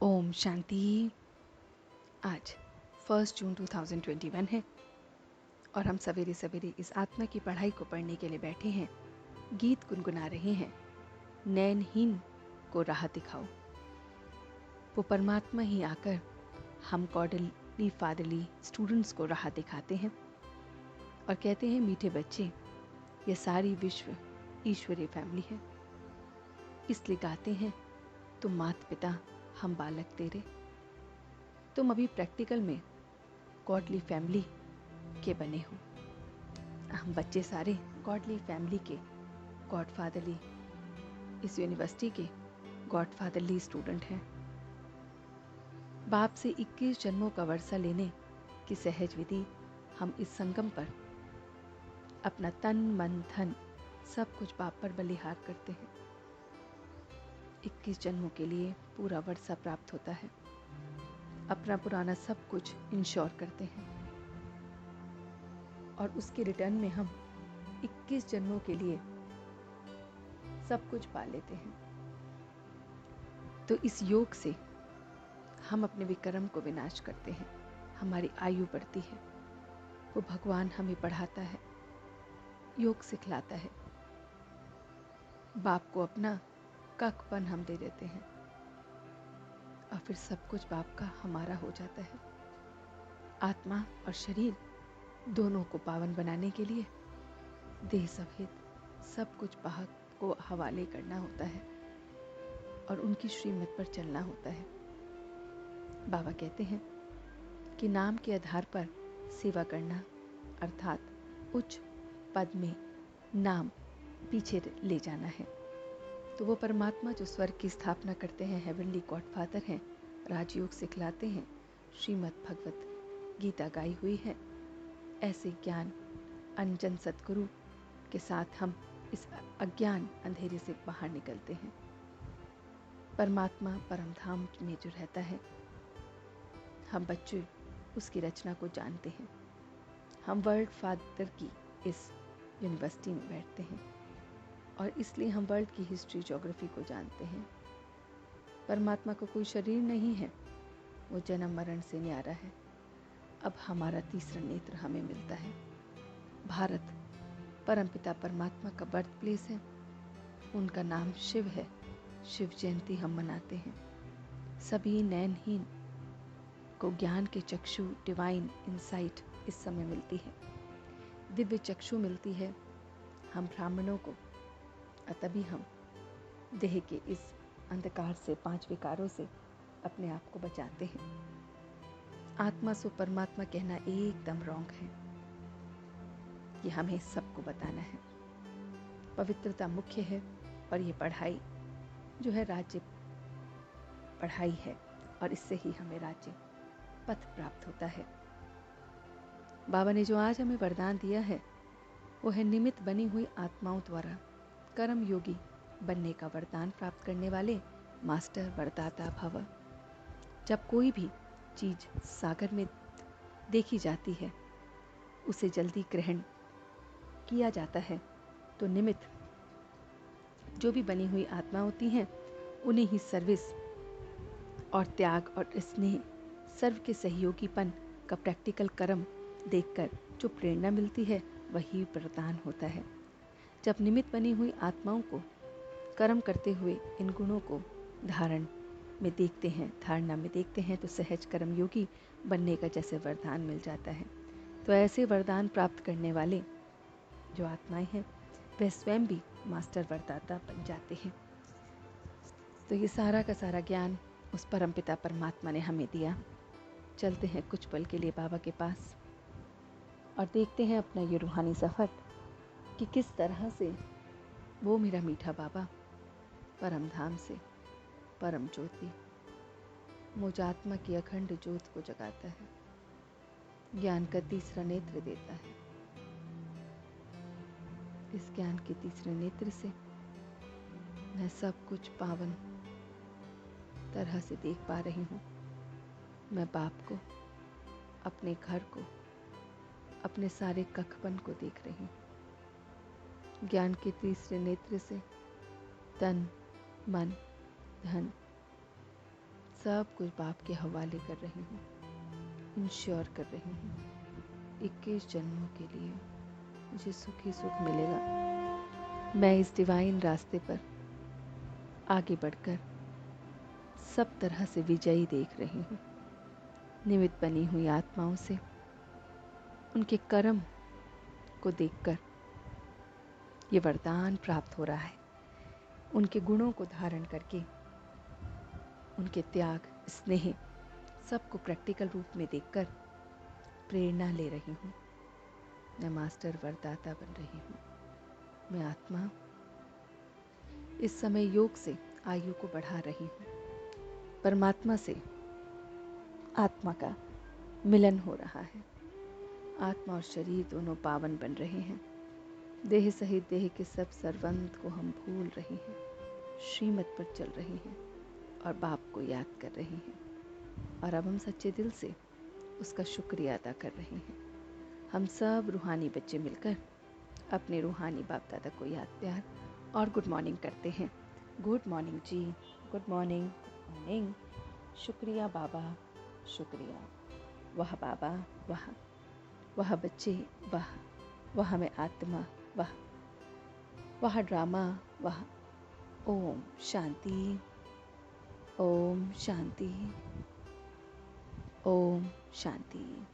ओम शांति। आज 1 जून 2021 है और हम सवेरे सवेरे इस आत्मा की पढ़ाई को पढ़ने के लिए बैठे हैं। गीत गुनगुना रहे हैं, नैनहीन को राह दिखाओ। वो परमात्मा ही आकर हम कॉडली फादरली स्टूडेंट्स को राह दिखाते हैं और कहते हैं, मीठे बच्चे, ये सारी विश्व ईश्वरीय फैमिली है। इसलिए गाते हैं, तुम माता पिता हम बालक तेरे। तुम अभी प्रैक्टिकल में गॉडली फैमिली के बने हो। हम बच्चे सारे गॉडली फैमिली के, गॉडफादरली, इस यूनिवर्सिटी के गॉडफादरली स्टूडेंट हैं। बाप से 21 जन्मों का वर्षा लेने की सहज विधि हम इस संगम पर अपना तन मन धन सब कुछ बाप पर बलिहार करते हैं। 21 जन्मों के लिए पूरा वर्षा प्राप्त होता है। अपना पुराना सब कुछ इंश्योर करते हैं और उसके रिटर्न में हम 21 जन्मों के लिए सब कुछ पा लेते हैं। तो इस योग से हम अपने विक्रम को विनाश करते हैं, हमारी आयु बढ़ती है। वो भगवान हमें पढ़ाता है, योग सिखलाता है। बाप को अपना कखपन हम दे देते हैं और फिर सब कुछ बाप का हमारा हो जाता है। आत्मा और शरीर दोनों को पावन बनाने के लिए देह सहित सब कुछ बाप को हवाले करना होता है और उनकी श्रीमत पर चलना होता है। बाबा कहते हैं कि नाम के आधार पर सेवा करना, अर्थात उच्च पद में नाम पीछे ले जाना है। तो वो परमात्मा जो स्वर्ग की स्थापना करते हैं, हेवनली गॉडफादर हैं, राजयोग सिखलाते हैं, श्रीमद् भगवत गीता गाई हुई है। ऐसे ज्ञान अनजन सतगुरु के साथ हम इस अज्ञान अंधेरे से बाहर निकलते हैं। परमात्मा परम धाम में जो रहता है, हम बच्चे उसकी रचना को जानते हैं। हम वर्ल्ड फादर की इस यूनिवर्सिटी में बैठते हैं और इसलिए हम वर्ल्ड की हिस्ट्री, ज्योग्राफी को जानते हैं। परमात्मा को कोई शरीर नहीं है, वो जन्म मरण से न्यारा है। अब हमारा तीसरा नेत्र हमें मिलता है। भारत परमपिता परमात्मा का बर्थ प्लेस है, उनका नाम शिव है। शिव जयंती हम मनाते हैं। सभी नैनहीन को ज्ञान के चक्षु, डिवाइन इंसाइट इस समय मिलती है, दिव्य चक्षु मिलती है हम ब्राह्मणों को। तभी हम देह के इस अंधकार से, 5 विकारों से अपने आप को बचाते हैं। आत्मा सो परमात्मा कहना एकदम रॉन्ग है। ये हमें सबको बताना है। पवित्रता मुख्य है और ये पढ़ाई जो है राज्य पढ़ाई है और इससे ही हमें राज्य पथ प्राप्त होता है। बाबा ने जो आज हमें वरदान दिया है वो है निमित्त बनी हुई आत्माओं द्वारा कर्म योगी बनने का वरदान प्राप्त करने वाले मास्टर वरदाता भव। जब कोई भी चीज सागर में देखी जाती है, उसे जल्दी ग्रहण किया जाता है, तो निमित्त जो भी बनी हुई आत्मा होती हैं, उन्हें ही सर्विस और त्याग और स्नेह, सर्व के सहयोगीपन का प्रैक्टिकल कर्म देखकर जो प्रेरणा मिलती है, वही वरदान होता है। जब निमित्त बनी हुई आत्माओं को कर्म करते हुए इन गुणों को धारणा में देखते हैं, तो सहज कर्म योगी बनने का जैसे वरदान मिल जाता है। तो ऐसे वरदान प्राप्त करने वाले जो आत्माएं हैं, वह स्वयं भी मास्टर वरदाता बन जाते हैं। तो ये सारा का सारा ज्ञान उस परमपिता परमात्मा ने हमें दिया। चलते हैं कुछ पल के लिए बाबा के पास और देखते हैं अपना ये रूहानी सफ़र कि किस तरह से वो मेरा मीठा बाबा परम धाम से परम ज्योति मुझ आत्मा की अखंड ज्योत को जगाता है, ज्ञान का तीसरा नेत्र देता है। इस ज्ञान के तीसरे नेत्र से मैं सब कुछ पावन तरह से देख पा रही हूँ। मैं बाप को, अपने घर को, अपने सारे कखपन को देख रही हूँ। ज्ञान के तीसरे नेत्र से तन, मन, धन सब कुछ बाप के हवाले कर रही हूँ, इंश्योर कर रही हूँ 21 जन्मों के लिए मुझे सुख ही सुख मिलेगा। मैं इस डिवाइन रास्ते पर आगे बढ़कर सब तरह से विजयी देख रही हूँ। निमित्त बनी हुई आत्माओं से उनके कर्म को देखकर ये वरदान प्राप्त हो रहा है। उनके गुणों को धारण करके, उनके त्याग, स्नेह सबको प्रैक्टिकल रूप में देखकर प्रेरणा ले रही हूँ। मैं मास्टर वरदाता बन रही हूँ। मैं आत्मा इस समय योग से आयु को बढ़ा रही हूँ। परमात्मा से आत्मा का मिलन हो रहा है। आत्मा और शरीर दोनों पावन बन रहे हैं। देह सहित देह के सब सरवंत को हम भूल रहे हैं, श्रीमत पर चल रहे हैं और बाप को याद कर रहे हैं। और अब हम सच्चे दिल से उसका शुक्रिया अदा कर रहे हैं। हम सब रूहानी बच्चे मिलकर अपने रूहानी बाप दादा को याद, प्यार और गुड मॉर्निंग करते हैं। गुड मॉर्निंग जी, गुड मॉर्निंग, गुड मॉर्निंग। शुक्रिया बाबा, शुक्रिया। वाह बाबा, वाह। वह बच्चे, वाह। वह मैं आत्मा, वाह। वह ड्रामा, वाह। ओम शांति, ओम शांति, ओम शांति।